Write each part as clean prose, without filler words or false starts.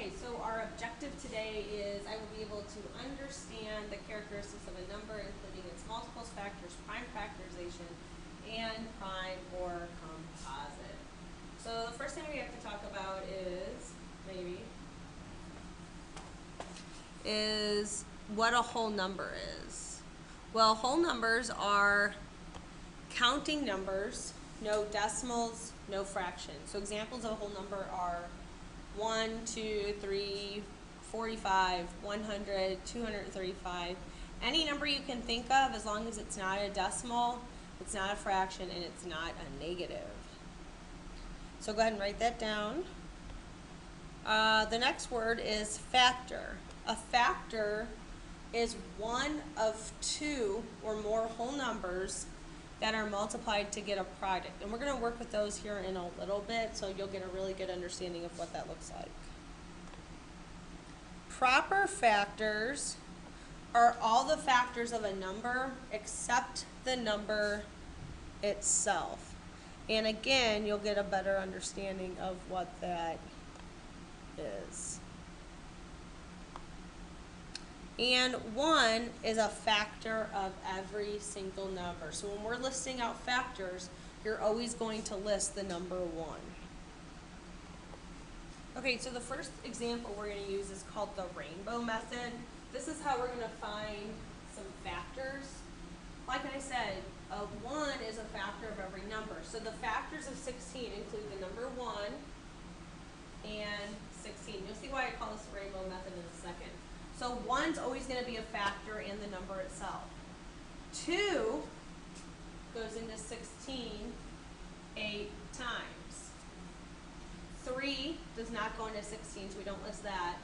Okay, so our objective today is I will be able to understand the characteristics of a number, including its multiples, factors, prime factorization, and prime or composite. So the first thing we have to talk about is what a whole number is. Well, whole numbers are counting numbers, no decimals, no fractions. So examples of a whole number are 1, 2, 3, 45, 100, 235. Any number you can think of as long as it's not a decimal, it's not a fraction, and it's not a negative. So go ahead and write that down. The next word is factor. A factor is one of two or more whole numbers that are multiplied to get a product. And we're going to work with those here in a little bit, so you'll get a really good understanding of what that looks like. Proper factors are all the factors of a number except the number itself. And again, you'll get a better understanding of what that is. And 1 is a factor of every single number. So when we're listing out factors, you're always going to list the number 1. Okay, so the first example we're going to use is called the rainbow method. This is how we're going to find some factors. Like I said, 1 is a factor of every number. So the factors of 16 include the number 1 and 16. You'll see why I call this the rainbow method in a second. So 1's always going to be a factor in the number itself. 2 goes into 16 8 times. 3 does not go into 16, so we don't list that.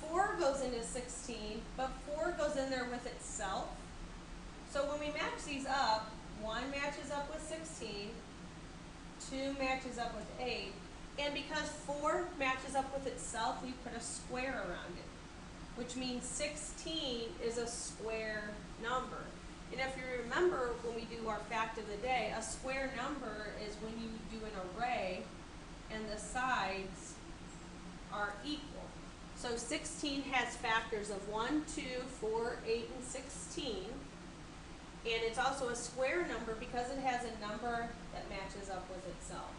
4 goes into 16, but 4 goes in there with itself. So when we match these up, 1 matches up with 16, 2 matches up with 8, and because 4 matches up with itself, we put a square around it, which means 16 is a square number. And if you remember when we do our fact of the day, a square number is when you do an array and the sides are equal. So 16 has factors of 1, 2, 4, 8, and 16. And it's also a square number because it has a number that matches up with itself.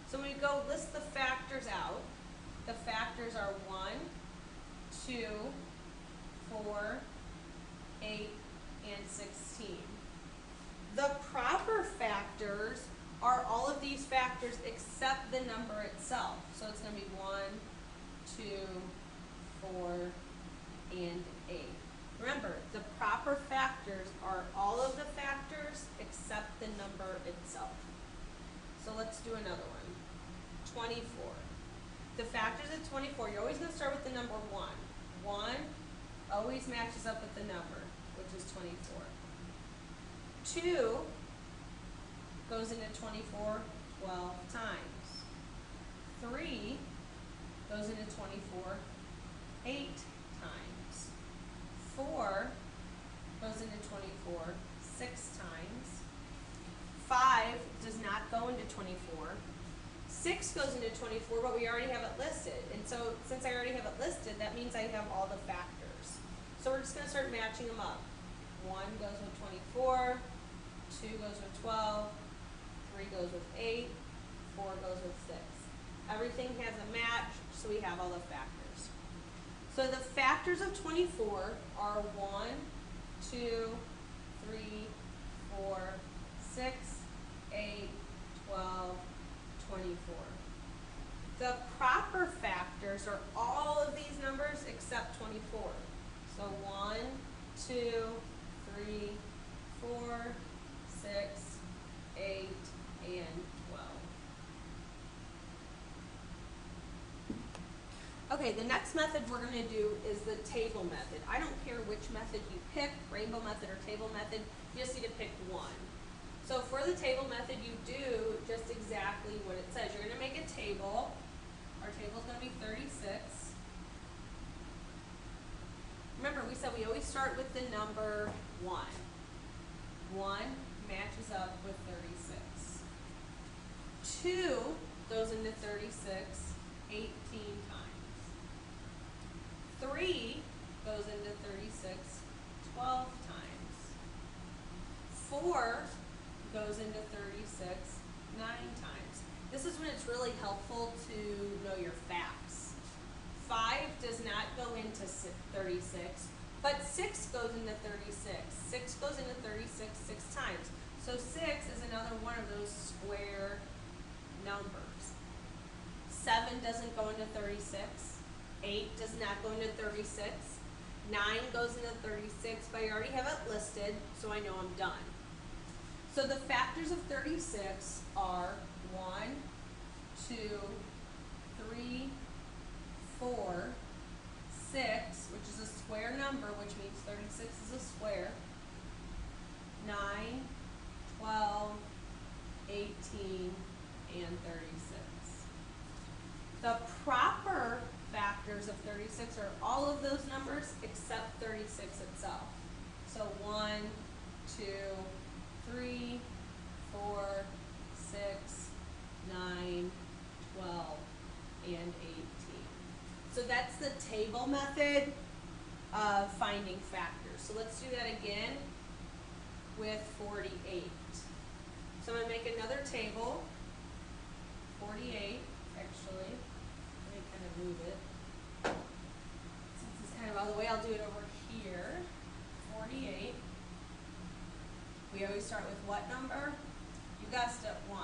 So when we go list the factors out, the factors are 1, 2, 4, 8, and 16. The proper factors are all of these factors except the number itself. So it's going to be 1, 2, 4, and 8. Remember, the proper factors are all of the factors except the number itself. So let's do another one. 24. The factors of 24, you're always going to start with the number 1. 1 always matches up with the number, which is 24. 2 goes into 24 12 times. 3 goes into 24 8 times. 4 goes into 24 6 times. 5 does not go into 24. 6 goes into 24, but we already have it listed. And so since I already have it listed, that means I have all the factors. So we're just going to start matching them up. 1 goes with 24, 2 goes with 12, 3 goes with 8, 4 goes with 6. Everything has a match, so we have all the factors. So the factors of 24 are 1, 2, 3, 4, 6, 8, 12, 24. The proper factors are all of these numbers except 24. So 1, 2, 3, 4, 6, 8, and 12. Okay, the next method we're going to do is the table method. I don't care which method you pick, rainbow method or table method, you just need to pick one. So for the table method, you do just exactly what it says. You're going to make a table. Our table is going to be 36. Remember, we said we always start with the number 1. 1 matches up with 36. 2 goes into 36 18 times. 4 goes into 36 9 times. This is when it's really helpful to know your facts. 5 does not go into 36, but 6 goes into 36. 6 goes into 36 6 times. So 6 is another one of those square numbers. 7 doesn't go into 36. 8 does not go into 36. 9 goes into 36, but I already have it listed, so I know I'm done. So the factors of 36 are 1, 2, 3, 4, 6, which is a square number, which means 36 is a square, 9, 12, 18, and 36. The proper factors of 36 are all of those numbers except 36 itself. So 1, 2, 3, 4, 6, 9, 12, and 18. So that's the table method of finding factors. So let's do that again with 48. So I'm going to make another table, 48 actually. Let me kind of move it. Since it's kind of all the way, I'll do it over here. 48. We always start with what number? You guessed it, 1.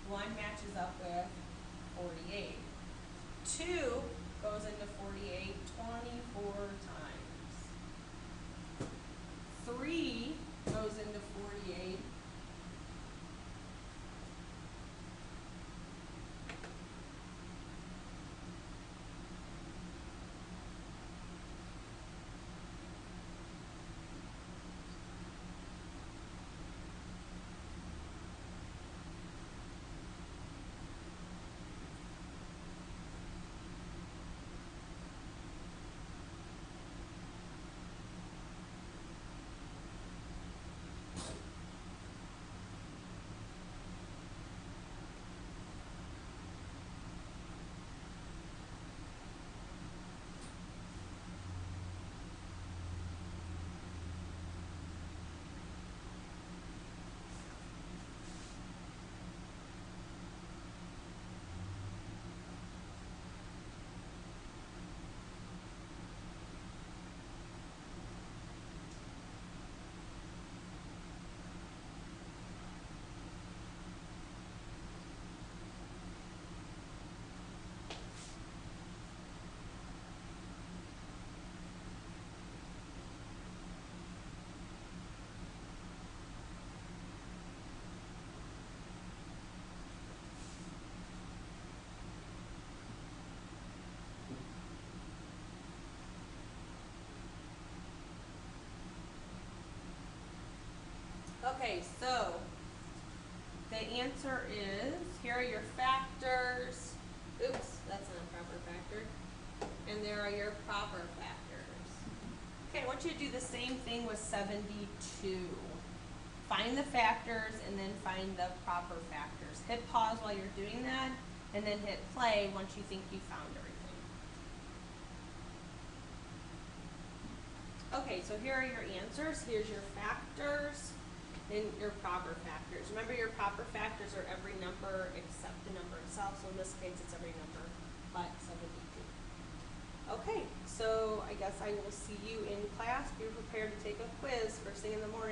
1 matches up with 48. 2 goes into 48 24 times. 3 goes into 48 Okay, so the answer is, here are your factors. Oops, that's not a proper factor. And there are your proper factors. Okay, I want you to do the same thing with 72. Find the factors and then find the proper factors. Hit pause while you're doing that, and then hit play once you think you found everything. Okay, so here are your answers. Here's your factors and your proper factors. Remember, your proper factors are every number except the number itself. So in this case, it's every number but 72. Okay, so I guess I will see you in class. Be prepared to take a quiz first thing in the morning.